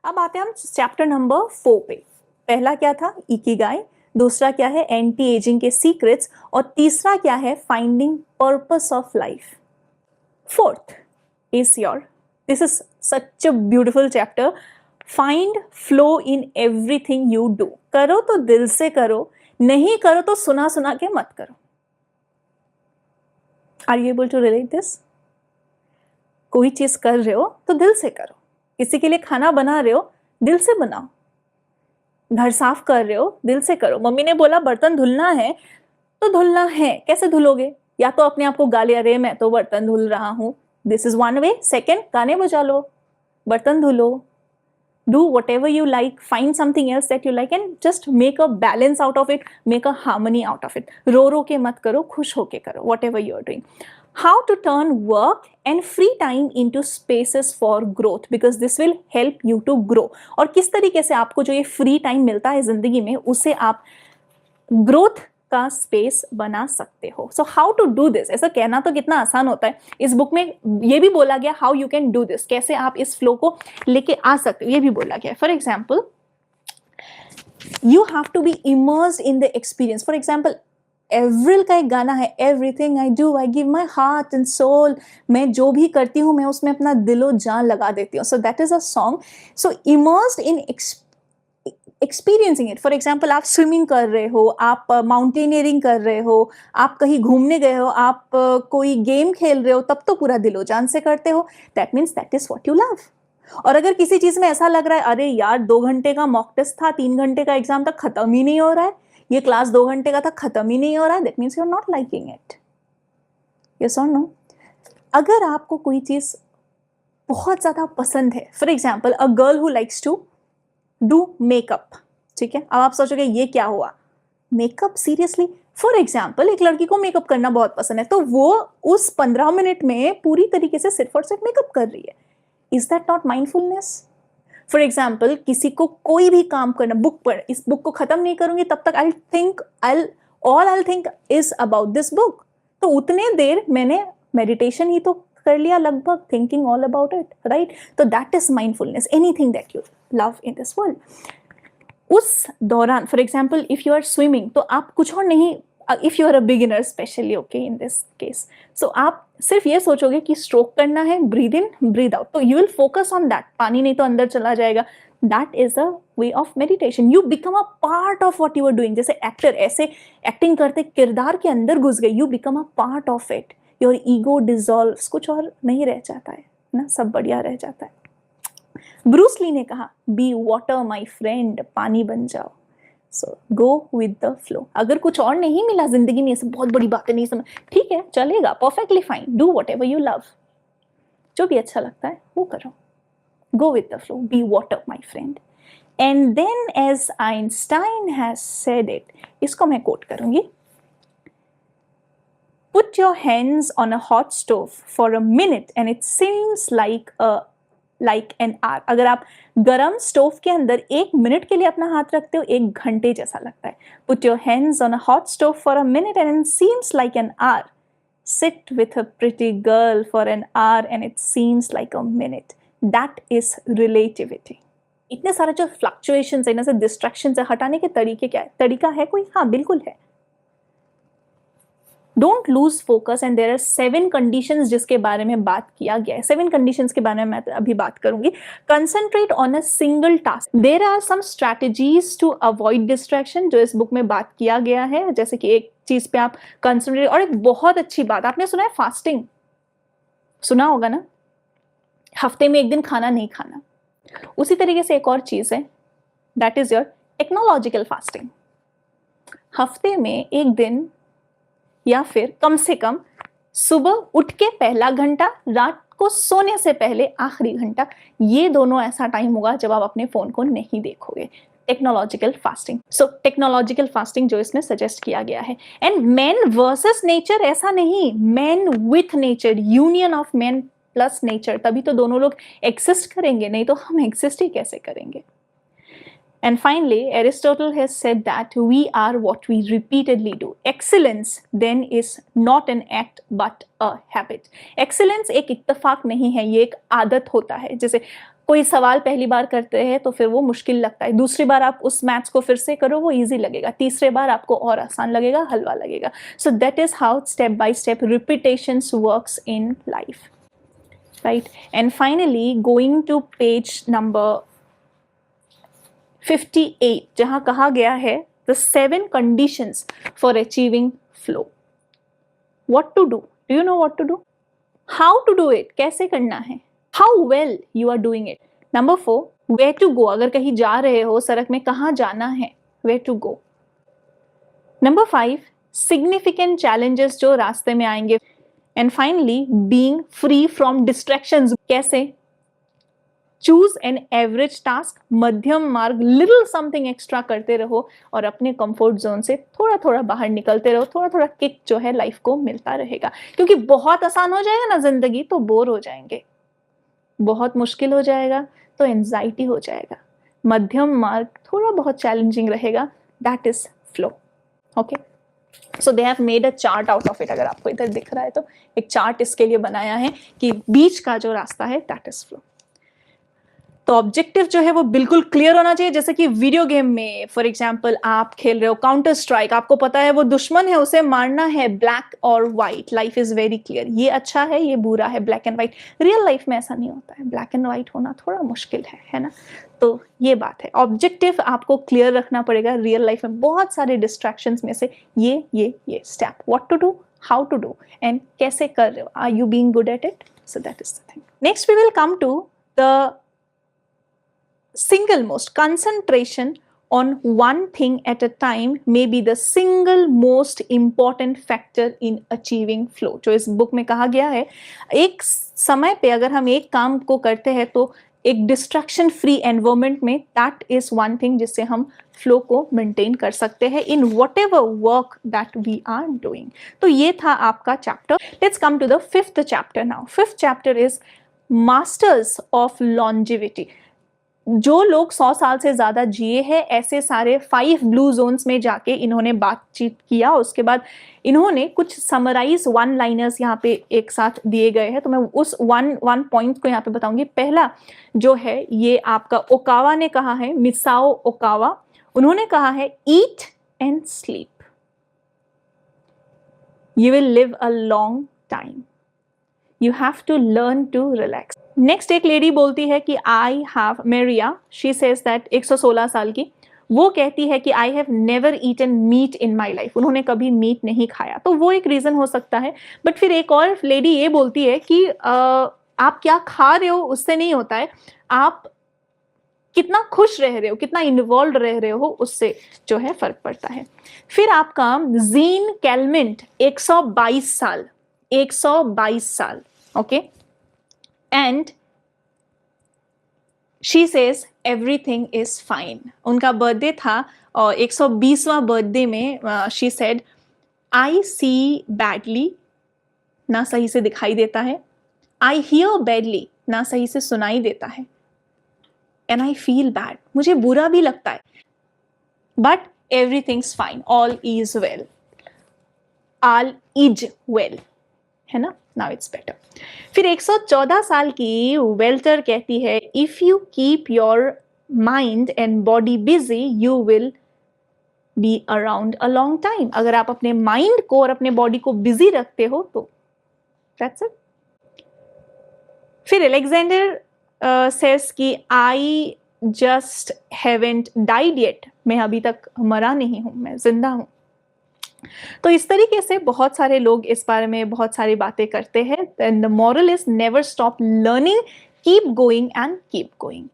अब आते हैं हम चैप्टर नंबर 4 पे। पहला क्या था, इकिगाई, दूसरा क्या है, एंटी एजिंग के सीक्रेट्स, और तीसरा क्या है, finding purpose of life. Fourth is your, this is such a beautiful chapter, find flow in everything you do. करो तो दिल से करो, नहीं करो तो सुना सुना के मत करो। Are you able to relate this? कोई चीज कर रहे हो तो दिल से करो, किसी के लिए खाना बना रहे हो दिल से बनाओ, घर साफ कर रहे हो दिल से करो। मम्मी ने बोला बर्तन धुलना है तो धुलना है, कैसे धुलोगे? या तो अपने आप को गाली, अरे मैं तो बर्तन धुल रहा हूं, this is one way. Second, गाने बजा लो, बर्तन धुलो, do whatever you like, find something else that you like and just make a balance out of it, make a harmony out of it. रो रो के मत करो, खुश होके करो, whatever you are doing. How to turn work and free time into spaces for growth, because this will help you to grow. और किस तरीके से आपको जो ये फ्री टाइम मिलता है जिंदगी में, उसे आप ग्रोथ का स्पेस बना सकते हो। So how to do this, ऐसा कहना तो कितना आसान होता है, इस बुक में ये भी बोला गया how you can do this, कैसे आप इस फ्लो को लेके आ सकते हो, ये भी बोला गया है। For example, you have to be immersed in the experience. For example, Avril का एक गाना है, everything I do I give my heart and soul, मैं जो भी करती हूँ मैं उसमें अपना दिलो जान लगा देती हूँ। सो that is a song. So immersed in experiencing it. For example, आप स्विमिंग कर रहे हो, आप माउंटेनियरिंग कर रहे हो, आप कहीं घूमने गए हो, आप कोई गेम खेल रहे हो, तब तो पूरा दिलो जान से करते हो। That means that is what you love. और अगर किसी चीज में ऐसा लग रहा है, अरे यार 2 घंटे का मॉक टेस्ट था, 3 घंटे का एग्जाम तक खत्म ही नहीं हो रहा है, ये क्लास 2 घंटे का था खत्म ही नहीं हो रहा है, that means you are not liking it. Yes और नो? अगर आपको कोई चीज बहुत ज्यादा पसंद है, for example a girl who likes to do makeup, ठीक है, अब आप सोचोगे ये क्या हुआ, मेकअप सीरियसली? फॉर एग्जाम्पल, एक लड़की को मेकअप करना बहुत पसंद है, तो वो उस 15 मिनट में पूरी तरीके से सिर्फ और सिर्फ मेकअप कर रही है। Is that not mindfulness? For example, किसी को कोई भी काम करना, बुक पढ़, इस बुक को खत्म नहीं करूंगी तब तक I think is about this book, तो उतने देर मैंने मेडिटेशन ही तो कर लिया लगभग, thinking all about it, right? तो that is mindfulness, anything that you love in this world. उस दौरान, for example, if you are swimming, तो आप कुछ और नहीं, if you are a beginner specially, okay, in this case, so आप सिर्फ ये सोचोगे कि स्ट्रोक करना है, ब्रीद इन ब्रीद आउट, तो you will focus on that, पानी नहीं तो अंदर चला जाएगा। That is a way of meditation. You become a part of what you are doing. जैसे एक्टर ऐसे एक्टिंग करते किरदार के अंदर घुस गए, you become a part of it, your ego dissolve, कुछ और नहीं रह जाता है ना, सब बढ़िया रह जाता है। ब्रूस ली ने कहा, बी वाटर माई फ्रेंड, पानी बन जाओ। सो गो विद द फ्लो। अगर कुछ और नहीं मिला जिंदगी में, ऐसे बहुत बड़ी बातें नहीं समझ, ठीक है, चलेगा, perfectly fine, do whatever you love, जो भी अच्छा लगता है वो करो, go with the flow, be water my friend. And then as Einstein has said it, इसको मैं कोट करूंगी, put your hands on a hot stove for a minute and it seems like an hour. अगर आप गरम stove के अंदर 1 minute के लिए अपना हाथ रखते हो, 1 घंटे जैसा लगता है। Put your hands on a hot stove for a minute and it seems like an hour. Sit with a pretty girl for an hour and it seems like a minute. That is relativity. इतने सारे जो fluctuations है ना, से distractions है, हटाने के तरीके क्या है? तरीका है कोई? हाँ, बिल्कुल है। Don't lose focus and there are 7 conditions जिसके बारे में बात किया गया है। 7 कंडीशंस के बारे में मैं अभी बात करूंगी। Concentrate on a single task. There are some strategies to avoid distraction, जो इस बुक में बात किया गया है, जैसे कि एक चीज पे आप कंसंट्रेट। और एक बहुत अच्छी बात, आपने सुना है फास्टिंग? सुना होगा ना, हफ्ते में 1 दिन खाना नहीं खाना। उसी तरीके से एक और चीज है, that is your technological fasting. हफ्ते में 1 दिन या फिर कम से कम सुबह उठ के पहला घंटा, रात को सोने से पहले आखिरी घंटा, ये दोनों ऐसा टाइम होगा जब आप अपने फोन को नहीं देखोगे। Technological fasting. So technological fasting जो इसमें सजेस्ट किया गया है। एंड मैन वर्सेस नेचर ऐसा नहीं, man with nature, union of man plus nature, तभी तो दोनों लोग एक्सिस्ट करेंगे, नहीं तो हम एक्सिस्ट ही कैसे करेंगे। And finally, Aristotle has said that we are what we repeatedly do. Excellence then is not an act but a habit. Excellence एक इत्तेफाक नहीं है, ये एक आदत होता है। जैसे कोई सवाल पहली बार करते हैं तो फिर वो मुश्किल लगता है, दूसरी बार आप उस मैथ्स को फिर से करो वो इजी लगेगा, तीसरे बार आपको और आसान लगेगा, हलवा लगेगा. So that is how step by step repetitions works in life, right. And finally going to page number 58 जहां कहा गया है the 7 conditions for achieving flow. What to do, do you know what to do, how to do it, कैसे करना है, how well you are doing it. Number 4, where to go, अगर कहीं जा रहे हो सड़क में कहाँ जाना है, where to go. Number 5, significant challenges जो रास्ते में आएंगे. And finally being free from distractions, कैसे, चूज एन एवरेज टास्क, मध्यम मार्ग, लिटिल समथिंग एक्स्ट्रा करते रहो और अपने कंफर्ट जोन से थोड़ा थोड़ा बाहर निकलते रहो, थोड़ा थोड़ा किक जो है लाइफ को मिलता रहेगा. क्योंकि बहुत आसान हो जाएगा ना जिंदगी तो बोर हो जाएंगे, बहुत मुश्किल हो जाएगा तो एंजाइटी हो जाएगा, मध्यम मार्ग थोड़ा बहुत चैलेंजिंग रहेगा, that is flow. Okay, so they have made a chart out of it. अगर आपको इधर दिख रहा है तो एक चार्ट इसके लिए बनाया है कि बीच का जो रास्ता है दैट इज फ्लो. तो ऑब्जेक्टिव जो है वो बिल्कुल क्लियर होना चाहिए. जैसे कि वीडियो गेम में फॉर एग्जांपल आप खेल रहे हो काउंटर स्ट्राइक, आपको पता है वो दुश्मन है, उसे मारना है, ब्लैक और white, life is very clear, ये अच्छा है ये बुरा है, black and white. Real life में ऐसा नहीं होता है, ब्लैक एंड व्हाइट होना थोड़ा मुश्किल है ना. तो ये बात है, ऑब्जेक्टिव आपको क्लियर रखना पड़ेगा. रियल लाइफ में बहुत सारे डिस्ट्रैक्शंस में से ये step, what to do, how to do and कैसे कर रहे हो, are you being good at it. So that is the thing. Next we will come to the single most concentration on one thing at a time may be the single most important factor in achieving flow. जो इस book में कहा गया है, एक समय पे अगर हम एक काम को करते हैं तो एक डिस्ट्रैक्शन फ्री एनवायरमेंट में दैट इज वन थिंग जिससे हम फ्लो को मेंटेन कर सकते हैं in whatever work that we are doing. तो ये था आपका chapter. Let's come to the 5th chapter now. 5th chapter is masters of longevity. जो लोग 100 साल से ज्यादा जिए हैं, ऐसे सारे 5 ब्लू जोन्स में जाके इन्होंने बातचीत किया. उसके बाद इन्होंने कुछ समराइज 1 लाइनर्स यहाँ पे एक साथ दिए गए हैं. तो मैं उस वन पॉइंट को यहाँ पे बताऊंगी. पहला जो है ये आपका ओकावा ने कहा है, मिसाओ ओकावा. उन्होंने कहा है eat and sleep, you will live a long time, you have to learn to relax. Next एक लेडी बोलती है कि I have, Maria, she says that 116 साल की, वो कहती है कि I have never eaten meat in my life, उन्होंने कभी मीट नहीं खाया. तो वो एक रीजन हो सकता है. बट फिर एक और लेडी ये बोलती है कि आप क्या खा रहे हो उससे नहीं होता है, आप कितना खुश रह रहे हो, कितना इन्वॉल्व रह रहे हो, उससे जो है फर्क पड़ता है. फिर आपका जीन कैलमेंट 122 साल, 122 साल. Okay, and she says everything is fine. उनका बर्थडे था और 120वां बर्थडे में she said I see badly, ना सही से दिखाई देता है, I hear badly, ना सही से सुनाई देता है, and I feel bad, मुझे बुरा भी लगता है, but everything's fine, all is well, all is well, है ना. Now it's better. फिर 114 साल की वेल्टर कहती है if you keep your mind and body busy you will be around a long time. अगर आप अपने माइंड को और अपने बॉडी को बिजी रखते हो तो दैट्स इट. फिर अलेक्जेंडर सेज कि I just haven't died yet, मैं अभी तक मरा नहीं हूं, मैं जिंदा हूं. तो इस तरीके से बहुत सारे लोग इस बारे में बहुत सारी बातें करते हैं. And the moral is never stop learning, keep going and keep going.